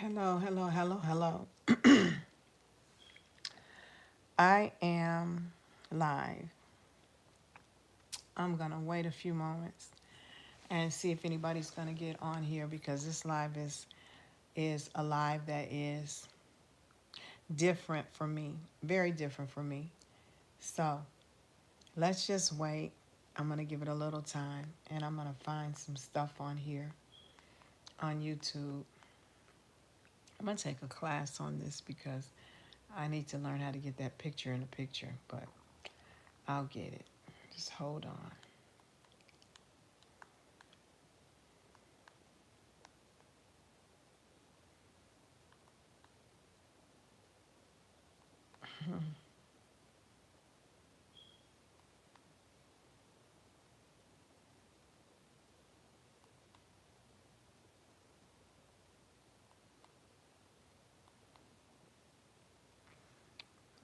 Hello, hello, hello, hello. I am live. I'm going to wait a few moments and see if anybody's going to get on here because this live is a live that is different for me, very different for me. So, let's just wait. I'm going to give it a little time and I'm going to find some stuff on here on YouTube. I'm going to take a class on this because I need to learn how to get that picture in the picture, but I'll get it. Just hold on.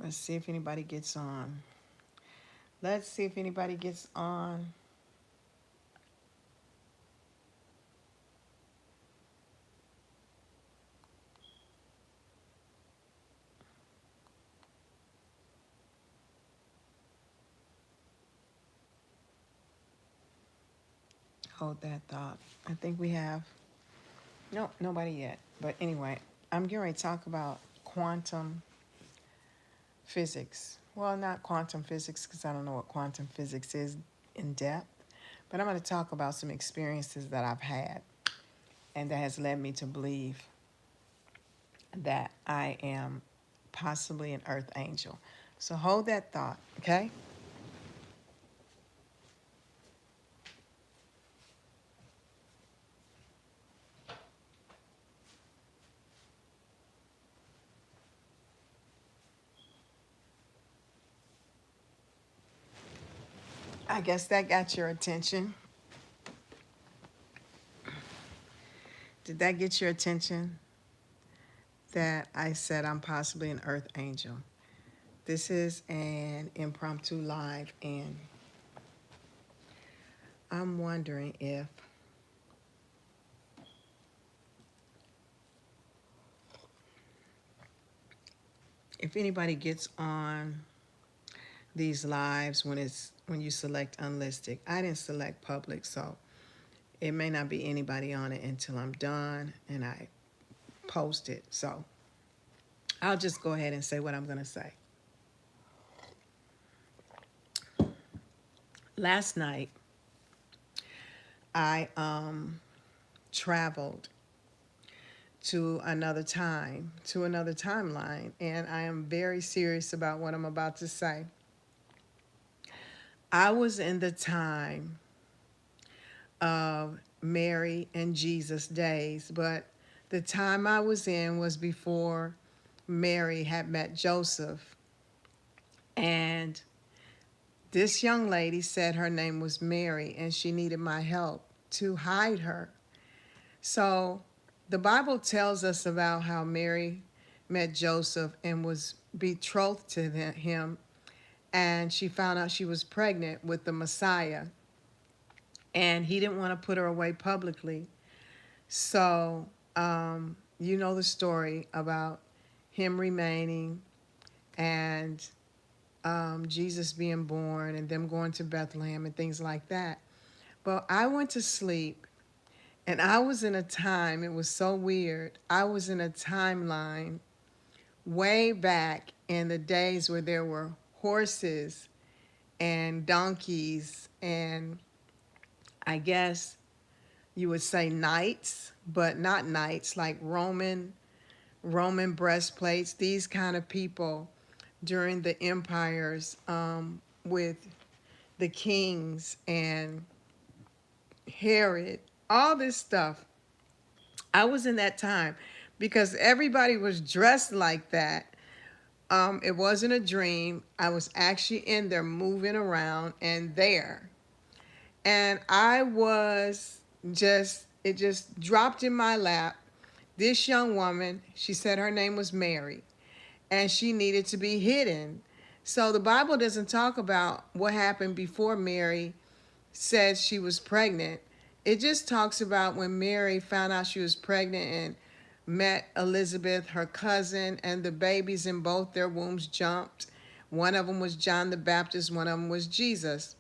Let's see if anybody gets on. Let's see if anybody gets on. Hold that thought. I think we have. No, nobody yet. But anyway, I'm getting ready to talk about quantum physics. Well, not quantum physics because I don't know what quantum physics is in depth. But I'm going to talk about some experiences that I've had and that has led me to believe that I am possibly an earth angel. So hold that thought, okay? I guess that got your attention. Did that get your attention? That I said I'm possibly an earth angel. This is an impromptu live, and I'm wondering if anybody gets on these lives when you select unlisted. I didn't select public, so it may not be anybody on it until I'm done and I post it. So I'll just go ahead and say what I'm going to say. Last night, I traveled to another timeline, and I am very serious about what I'm about to say. I was in the time of Mary and Jesus days, but the time I was in was before Mary had met Joseph. And this young lady said her name was Mary and she needed my help to hide her. So the Bible tells us about how Mary met Joseph and was betrothed to him, and she found out she was pregnant with the Messiah, and he didn't want to put her away publicly. So, you know the story about him remaining and Jesus being born and them going to Bethlehem and things like that. But I went to sleep and I was in a time, it was so weird. I was in a timeline way back in the days where there were horses and donkeys and I guess you would say knights, but not knights, like Roman breastplates, these kind of people during the empires with the kings and Herod, all this stuff. I was in that time because everybody was dressed like that. It wasn't a dream. I was actually in there moving around and there. And I was it just dropped in my lap. This young woman, she said her name was Mary, and she needed to be hidden. So the Bible doesn't talk about what happened before Mary said she was pregnant. It just talks about when Mary found out she was pregnant and met Elizabeth, her cousin, and the babies in both their wombs jumped. One of them was John the Baptist, one of them was Jesus.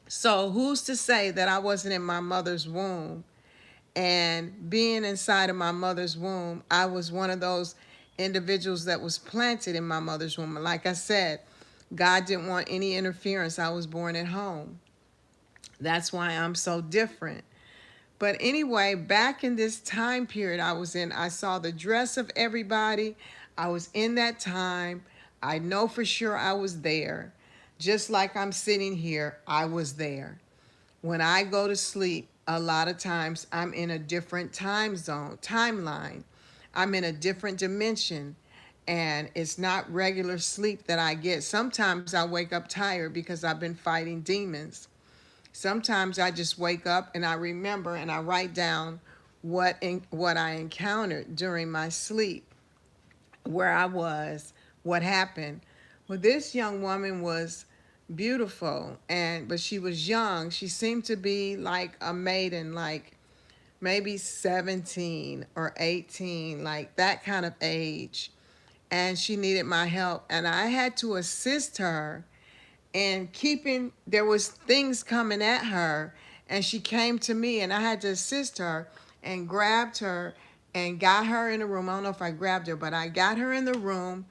So who's to say that I wasn't in my mother's womb? And being inside of my mother's womb, I was one of those individuals that was planted in my mother's womb. Like I said, God didn't want any interference. I was born at home. That's why I'm so different. But anyway, back in this time period I was in, I saw the dress of everybody. I was in that time. I know for sure I was there. Just like I'm sitting here, I was there. When I go to sleep, a lot of times I'm in a different time zone, timeline. I'm in a different dimension. And it's not regular sleep that I get. Sometimes I wake up tired because I've been fighting demons. Sometimes I just wake up and I remember and I write down what I encountered during my sleep, where I was, what happened. Well, this young woman was beautiful, but she was young. She seemed to be like a maiden, like maybe 17 or 18, like that kind of age. And she needed my help, and I had to assist her and keeping, there was things coming at her, and she came to me and I had to assist her and grabbed her and got her in the room. I don't know if I grabbed her, but I got her in the room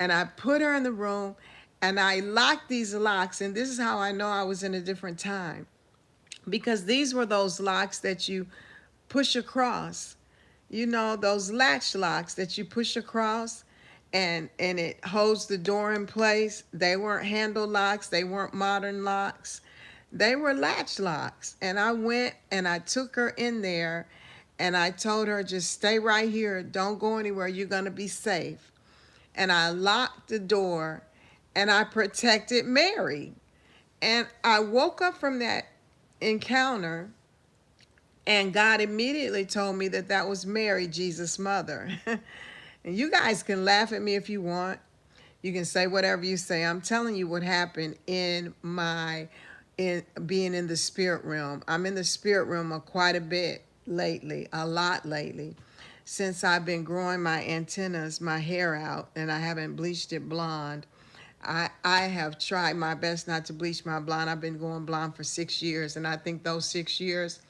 and I put her in the room and I locked these locks. And this is how I know I was in a different time, because these were those locks that you push across, you know, those latch locks that you push across, and it holds the door in place. They weren't handle locks, they weren't modern locks, they were latch locks. And I went and I took her in there and I told her, just stay right here, don't go anywhere, you're going to be safe. And I locked the door and I protected Mary. And I woke up from that encounter, and God immediately told me that that was Mary, Jesus' mother. And you guys can laugh at me if you want. You can say whatever you say. I'm telling you what happened in being in the spirit realm. I'm in the spirit realm quite a bit lately, a lot lately. Since I've been growing my antennas, my hair out, and I haven't bleached it blonde. I have tried my best not to bleach my blonde. I've been going blonde for 6 years, and I think those 6 years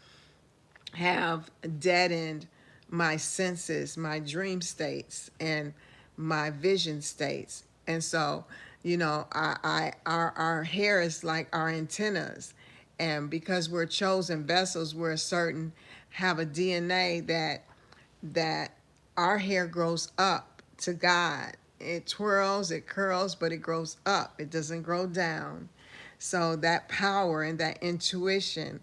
have deadened my senses, my dream states, and my vision states. And so, you know, our hair is like our antennas, and because we're chosen vessels, we're a certain, have a DNA that our hair grows up to God. It twirls, it curls, but it grows up. It doesn't grow down. So that power and that intuition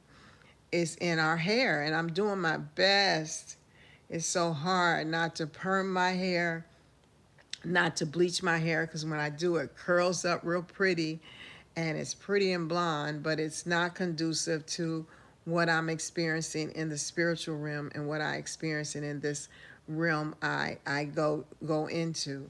is in our hair, and I'm doing my best. It's so hard not to perm my hair, not to bleach my hair, because when I do, it curls up real pretty and it's pretty and blonde, but it's not conducive to what I'm experiencing in the spiritual realm and what I experiencing in this realm I go into.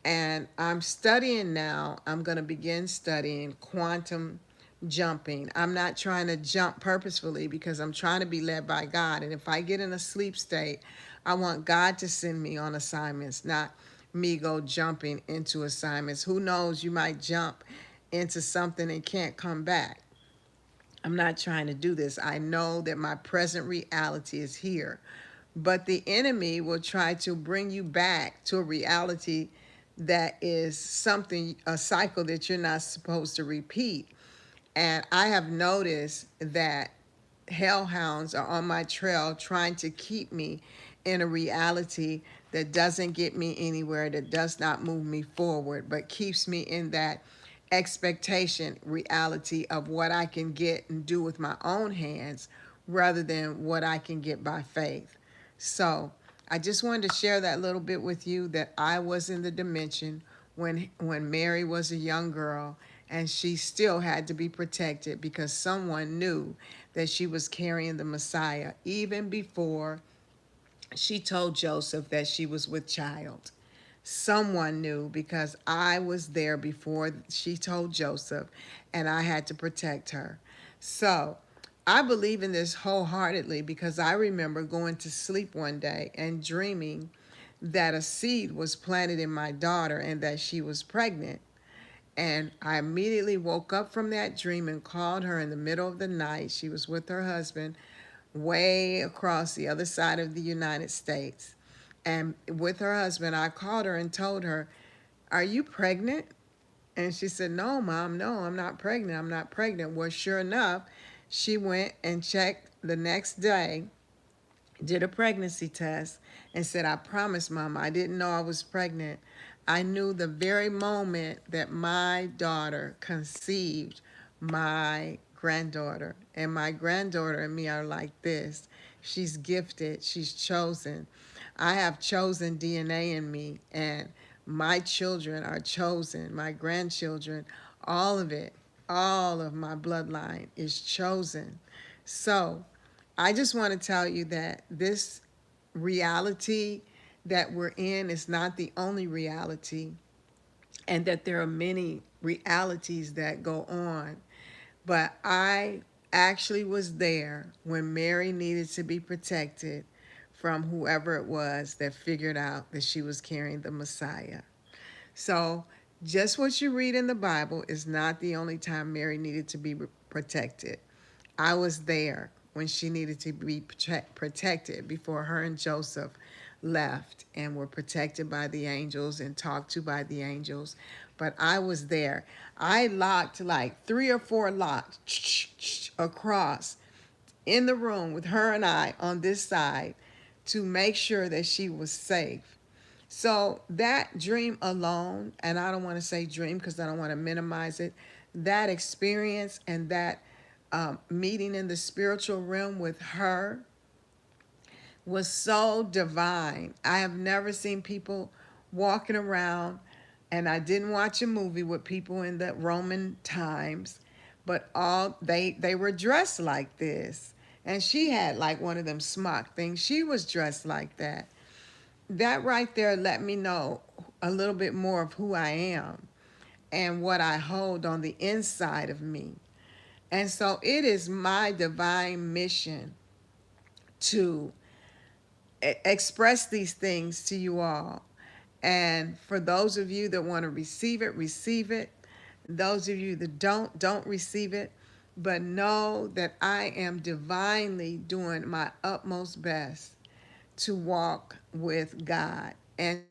And I'm studying now. I'm going to begin studying quantum jumping. I'm not trying to jump purposefully because I'm trying to be led by God. And if I get in a sleep state, I want God to send me on assignments, not me go jumping into assignments. Who knows, you might jump into something and can't come back. I'm not trying to do this. I know that my present reality is here. But the enemy will try to bring you back to a reality that is something, a cycle that you're not supposed to repeat. And I have noticed that hellhounds are on my trail trying to keep me in a reality that doesn't get me anywhere, that does not move me forward, but keeps me in that expectation reality of what I can get and do with my own hands rather than what I can get by faith. So I just wanted to share that little bit with you, that I was in the dimension when Mary was a young girl, and she still had to be protected because someone knew that she was carrying the Messiah even before she told Joseph that she was with child. Someone knew because I was there before she told Joseph, and I had to protect her. So I believe in this wholeheartedly because I remember going to sleep one day and dreaming that a seed was planted in my daughter and that she was pregnant. And I immediately woke up from that dream and called her in the middle of the night. She was with her husband way across the other side of the United States. And with her husband, I called her and told her, "Are you pregnant?" And she said, "No, Mom, no, I'm not pregnant. I'm not pregnant." Well, sure enough, she went and checked the next day, did a pregnancy test, and said, "I promise, Mom, I didn't know I was pregnant. I knew the very moment that my daughter conceived my granddaughter. And my granddaughter and me are like this. She's gifted, she's chosen. I have chosen DNA in me, and my children are chosen, my grandchildren, all of it, all of my bloodline is chosen." So I just want to tell you that this reality that we're in is not the only reality, and that there are many realities that go on. But I actually was there when Mary needed to be protected from whoever it was that figured out that she was carrying the Messiah. So, just what you read in the Bible is not the only time Mary needed to be protected. I was there when she needed to be protected before her and Joseph left and were protected by the angels and talked to by the angels. But I was there. I locked like 3 or 4 locks across in the room with her and I on this side to make sure that she was safe. So that dream alone, and I don't want to say dream because I don't want to minimize it, that experience and that meeting in the spiritual realm with her was so divine. I have never seen people walking around, and I didn't watch a movie with people in the Roman times, but all they were dressed like this. And she had like one of them smock things. She was dressed like that. That right there let me know a little bit more of who I am and what I hold on the inside of me. And so it is my divine mission to express these things to you all. And for those of you that want to receive it, receive it. Those of you that don't receive it. But know that I am divinely doing my utmost best to walk with God and